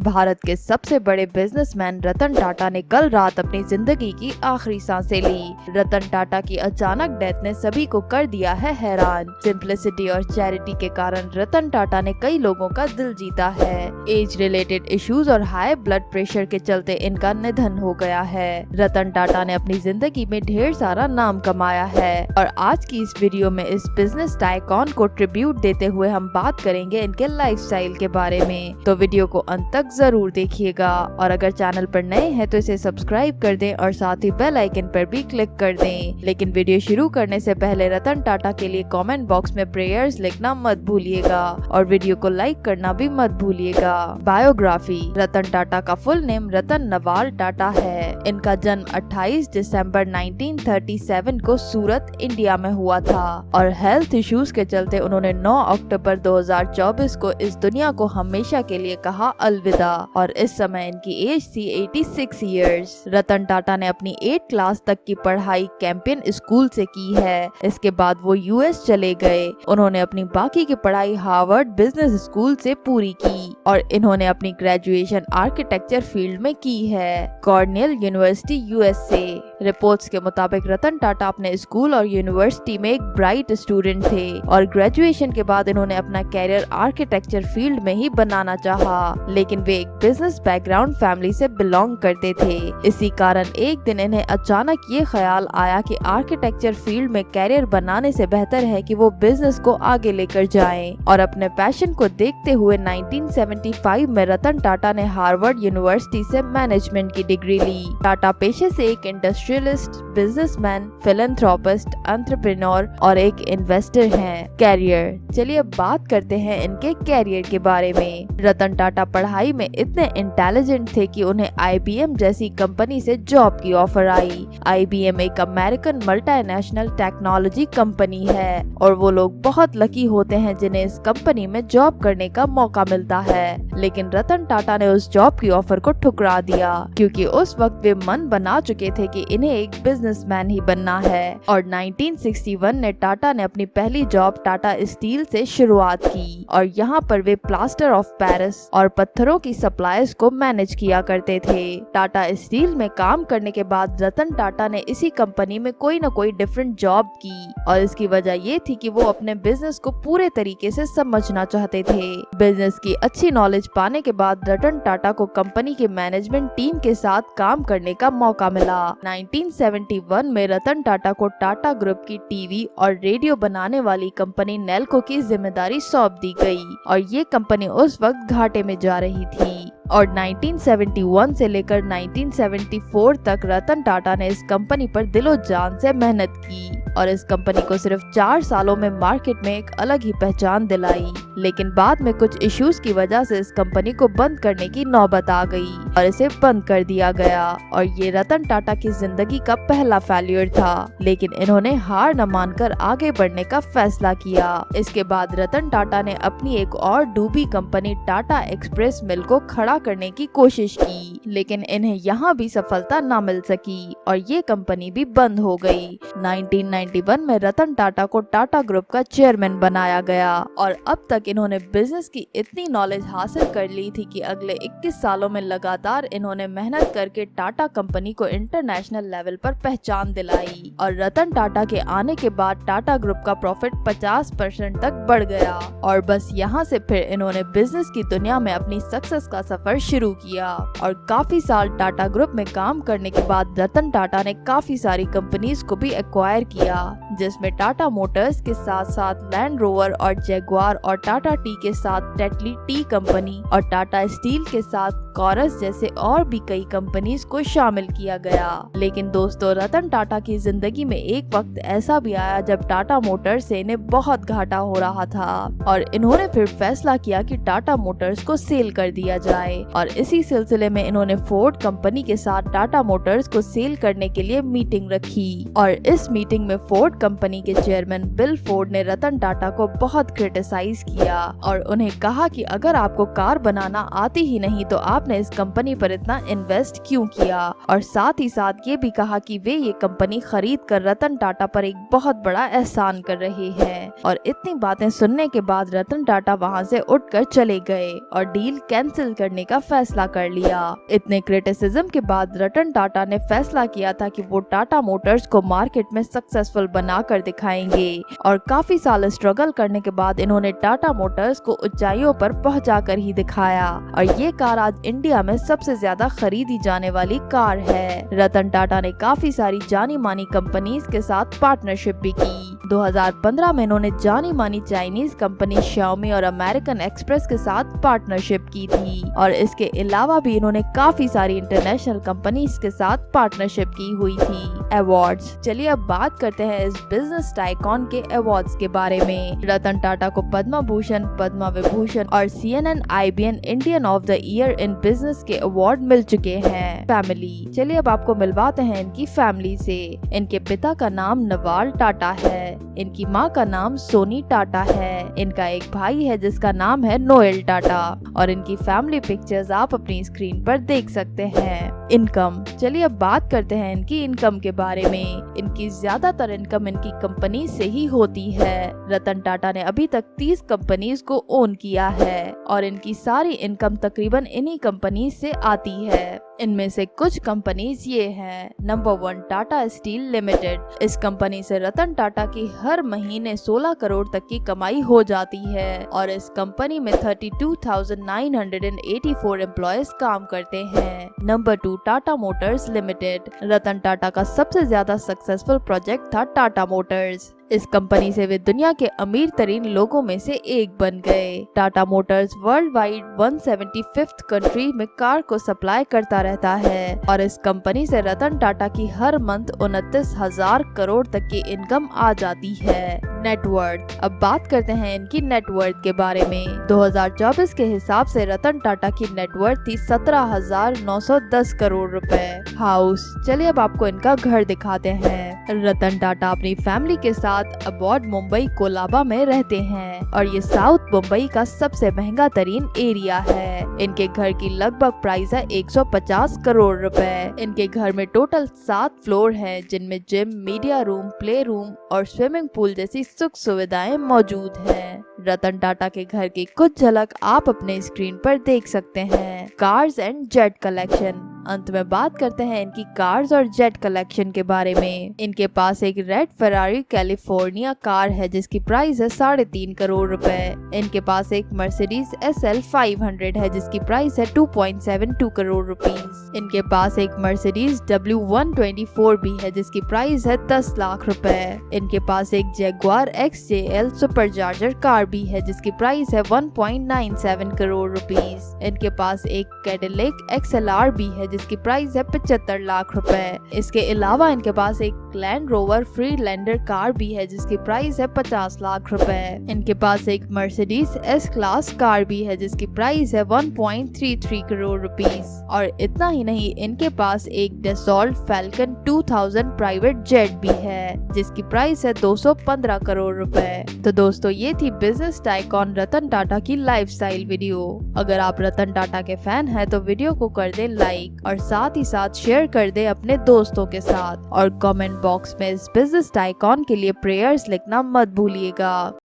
भारत के सबसे बड़े बिजनेसमैन रतन टाटा ने कल रात अपनी जिंदगी की आखिरी सांसें ली। रतन टाटा की अचानक डेथ ने सभी को कर दिया है हैरान। सिंप्लिसिटी और चैरिटी के कारण रतन टाटा ने कई लोगों का दिल जीता है। एज रिलेटेड इश्यूज और हाई ब्लड प्रेशर के चलते इनका निधन हो गया है। रतन टाटा ने अपनी जिंदगी में ढेर सारा नाम कमाया है और आज की इस वीडियो में इस बिजनेस टाइकॉन को ट्रिब्यूट देते हुए हम बात करेंगे इनके लाइफस्टाइल के बारे में। तो वीडियो को अंत तक जरूर देखिएगा और अगर चैनल पर नए हैं तो इसे सब्सक्राइब कर दें और साथ ही बेल आइकन पर भी क्लिक कर दें। लेकिन वीडियो शुरू करने से पहले रतन टाटा के लिए कमेंट बॉक्स में प्रेयर्स लिखना मत भूलिएगा और वीडियो को लाइक करना भी मत भूलिएगा। बायोग्राफी। रतन टाटा का फुल नेम रतन नवाल टाटा है। इनका जन्म 28 दिसंबर 1937 को सूरत, इंडिया में हुआ था और हेल्थ इश्यूज के चलते उन्होंने 9 अक्टूबर 2024 को इस दुनिया को हमेशा के लिए कहा अलविदा और इस समय इनकी एज थी 86 इयर्स। रतन टाटा ने अपनी 8 क्लास तक की पढ़ाई कैंपियन स्कूल से की है। इसके बाद वो यूएस चले गए। उन्होंने अपनी बाकी की पढ़ाई हार्वर्ड बिजनेस स्कूल से पूरी की और इन्होंने अपनी ग्रेजुएशन आर्किटेक्चर फील्ड में की है, कॉर्नेल यूनिवर्सिटी यूएसए। रिपोर्ट्स के मुताबिक रतन टाटा अपने स्कूल और यूनिवर्सिटी में एक ब्राइट स्टूडेंट थे और ग्रेजुएशन के बाद इन्होंने अपना कैरियर आर्किटेक्चर फील्ड में ही बनाना चाहा, लेकिन वे एक बिजनेस बैकग्राउंड फैमिली से बिलोंग करते थे। इसी कारण एक दिन इन्हें अचानक ये ख्याल आया कि आर्किटेक्चर फील्ड में कैरियर बनाने से बेहतर है कि वो बिजनेस को आगे लेकर जाएं और अपने पैशन को देखते हुए 1975 में रतन टाटा ने हार्वर्ड यूनिवर्सिटी से मैनेजमेंट की डिग्री ली। टाटा पेशे से एक इंडस्ट्रियलिस्ट, बिजनेसमैन, फिलैंथ्रोपिस्ट, एंटरप्रेन्योर और एक इन्वेस्टर हैं। कैरियर। चलिए अब बात करते हैं इनके कैरियर के बारे में। रतन टाटा पढ़ाई में इतने इंटेलिजेंट थे कि उन्हें IBM जैसी कंपनी से जॉब की ऑफर आई। IBM एक अमेरिकन मल्टीनेशनल टेक्नोलॉजी कंपनी है और वो लोग बहुत लकी होते हैं जिन्हें इस कंपनी में जॉब करने का मौका मिलता है। लेकिन रतन टाटा ने उस जॉब की ऑफर को ठुकरा दिया क्योंकि उस वक्त वे मन बना चुके थे कि इन्हें एक बिजनेसमैन ही बनना है और 1961 में टाटा ने अपनी पहली जॉब टाटा स्टील से शुरुआत की और यहाँ पर वे प्लास्टर ऑफ पेरिस और पत्थरों की सप्लाईज को मैनेज किया करते थे। टाटा स्टील में काम करने के बाद रतन टाटा ने इसी कंपनी में कोई न कोई डिफरेंट जॉब की और इसकी वजह ये थी कि वो अपने बिजनेस को पूरे तरीके से समझना चाहते थे। बिजनेस की अच्छी नॉलेज पाने के बाद रतन टाटा को कंपनी के मैनेजमेंट टीम के साथ काम करने का मौका मिला। 1971 में रतन टाटा को टाटा ग्रुप की टीवी और रेडियो बनाने वाली कंपनी नेल्को की जिम्मेदारी सौंप दी गई और ये कंपनी उस वक्त घाटे में जा रही थी और 1971 से लेकर 1974 तक रतन टाटा ने इस कंपनी पर दिलो जान से मेहनत की और इस कंपनी को सिर्फ 4 सालों में मार्केट में एक अलग ही पहचान दिलाई। लेकिन बाद में कुछ इश्यूज की वजह से इस कंपनी को बंद करने की नौबत आ गई और इसे बंद कर दिया गया और ये रतन टाटा की जिंदगी का पहला फेल्यूर था, लेकिन इन्होंने हार न मानकर आगे बढ़ने का फैसला किया। इसके बाद रतन टाटा ने अपनी एक और डूबी कंपनी टाटा एक्सप्रेस मिल को खड़ा करने की कोशिश की, लेकिन इन्हें यहाँ भी सफलता न मिल सकी और ये कंपनी भी बंद हो गई। 1991 में रतन टाटा को टाटा ग्रुप का चेयरमैन बनाया गया और अब तक इन्होंने बिजनेस की इतनी नॉलेज हासिल कर ली थी कि अगले 21 सालों में लगातार इन्होंने मेहनत करके टाटा कंपनी को इंटरनेशनल लेवल पर पहचान दिलाई और रतन टाटा के आने के बाद टाटा ग्रुप का प्रॉफिट 50% तक बढ़ गया और बस यहाँ से फिर इन्होंने बिजनेस की दुनिया में अपनी सक्सेस का सफर शुरू किया और काफी साल टाटा ग्रुप में काम करने के बाद रतन टाटा ने काफी सारी कंपनीज को भी एक्वायर किया, जिसमें टाटा मोटर्स के साथ साथ लैंड रोवर और जैगुआर और टाटा टी के साथ टेटली टी कंपनी और टाटा स्टील के साथ कॉरस जैसे और भी कई कंपनीज को शामिल किया गया। लेकिन दोस्तों, रतन टाटा की जिंदगी में एक वक्त ऐसा भी आया जब टाटा मोटर्स से इन्हें बहुत घाटा हो रहा था और इन्होंने फिर फैसला किया कि टाटा मोटर्स को सेल कर दिया जाए और इसी सिलसिले में इन्होंने फोर्ड कंपनी के साथ टाटा मोटर्स को सेल करने के लिए मीटिंग रखी और इस मीटिंग में फोर्ड कंपनी के चेयरमैन बिल फोर्ड ने रतन टाटा को बहुत क्रिटिसाइज किया और उन्हें कहा कि अगर आपको कार बनाना आती ही नहीं तो आपने इस कंपनी पर इतना इन्वेस्ट क्यों किया, और साथ ही साथ ये भी कहा कि वे ये कंपनी खरीद कर रतन टाटा पर एक बहुत बड़ा एहसान कर रहे हैं। और इतनी बातें सुनने के बाद रतन टाटा वहाँ से उठकर चले गए और डील कैंसिल करने का फैसला कर लिया। इतने क्रिटिसिज्म के बाद रतन टाटा ने फैसला किया था कि वो टाटा मोटर्स को मार्केट में सक्सेसफुल बनाकर दिखाएंगे, और काफी साल स्ट्रगल करने के बाद इन्होंने टाटा मोटर्स को ऊंचाइयों पर पहुंचाकर ही दिखाया। और ये कार आज इंडिया में सबसे ज्यादा खरीदी जाने वाली कार है। रतन टाटा ने काफी सारी जानी मानी कंपनीज के साथ पार्टनरशिप भी की। 2015 में इन्होंने जानी मानी चाइनीज कंपनी Xiaomi और अमेरिकन एक्सप्रेस के साथ पार्टनरशिप की थी, और इसके अलावा भी इन्होंने काफी सारी इंटरनेशनल कंपनीज के साथ पार्टनरशिप की हुई थी। अवार्ड्स, चलिए अब बात करते हैं इस बिजनेस टाइकॉन के अवार्ड्स के बारे में। रतन टाटा को पद्म भूषण, पद्म विभूषण और CNN IBN Indian of the year in business के अवार्ड मिल चुके हैं। फैमिली, चलिए अब आपको मिलवाते हैं इनकी फैमिली से। इनके पिता का नाम नवाल टाटा है, इनकी माँ का नाम सोनी टाटा है, इनका एक भाई है जिसका नाम है नोएल टाटा, और इनकी फैमिली पिक्चर्स आप अपनी स्क्रीन पर देख सकते हैं। इनकम, चलिए अब बात करते हैं इनकी इनकम के बारे में। इनकी ज्यादातर इनकम इनकी कंपनी से ही होती है। रतन टाटा ने अभी तक 30 कंपनीज को ओन किया है, और इनकी सारी इनकम तकरीबन इन्हीं कंपनी से आती है। इनमें से कुछ कंपनीज ये हैं। Number 1, Tata steel limited. इस कंपनी से रतन टाटा की हर महीने 16 करोड़ तक की कमाई हो जाती है, और इस कंपनी में 32,984 एम्प्लॉयज काम करते हैं। Number 2, Tata motors limited. Ratan Tata का सबसे ज्यादा सक्सेसफुल प्रोजेक्ट था टाटा मोटर्स। इस कंपनी से वे दुनिया के अमीर तरीन लोगों में से एक बन गए। Tata Motors world wide 175th country में कार को सप्लाई करता रहता है, और इस कंपनी से रतन टाटा की हर मंथ 29,000 करोड़ तक की इनकम आ जाती है। नेटवर्थ, अब बात करते हैं इनकी नेटवर्थ के बारे में। 2024 के हिसाब से रतन टाटा की नेटवर्थ थी 17,910 करोड़ रुपए। हाउस, चलिए अब आपको इनका घर दिखाते हैं। रतन टाटा अपनी फैमिली के साथ अबॉर्ड मुंबई कोलाबा में रहते हैं, और ये साउथ मुंबई का सबसे महंगा तरीन एरिया है। इनके घर की लगभग प्राइस है 150 करोड़ रुपए। इनके घर में टोटल 7 फ्लोर हैं, जिनमें gym, media room, play room और स्विमिंग पूल जैसी सुख सुविधाएं मौजूद हैं। रतन टाटा के घर की कुछ झलक आप अपने स्क्रीन पर देख सकते हैं। कार्स एंड जेट कलेक्शन, अंत में बात करते हैं इनकी कार्स और जेट कलेक्शन के बारे में। इनके पास एक रेड फरारी कैलिफोर्निया कार है जिसकी प्राइस है 3.5 करोड़ रुपए। इनके पास एक मर्सिडीज SL 500 है जिसकी प्राइस है 2.72 करोड़ रुपीस। इनके पास एक मर्सिडीज W124 भी है जिसकी प्राइस है 10 लाख रुपए। इनके पास एक जैगुआर XJL सुपरचार्जर कार भी है जिसकी प्राइस है 1.97 करोड़ रुपीस। इनके पास एक कैडिलैक XLR भी है जिसकी प्राइस है 75 लाख रुपए। इसके अलावा इनके पास एक लैंड रोवर फ्रीलैंडर कार भी है जिसकी प्राइस है 50 लाख रुपए। इनके पास एक मर्सिडीज S क्लास कार भी है जिसकी प्राइस है 1.33 करोड़ रुपीस। और इतना ही नहीं, इनके पास एक डसॉल्ट फैल्कन 2000 प्राइवेट जेट भी है जिसकी प्राइस है 215 करोड़ रुपए। तो दोस्तों, ये थी बिजनेस टाइकॉन रतन टाटा की लाइफस्टाइल वीडियो। अगर आप रतन टाटा के फैन हैं तो वीडियो को कर दें लाइक, और साथ ही साथ शेयर कर दें अपने दोस्तों के साथ, और कमेंट बॉक्स में इस बिजनेस टाइकॉन के लिए प्रेयर्स लिखना मत भूलिएगा।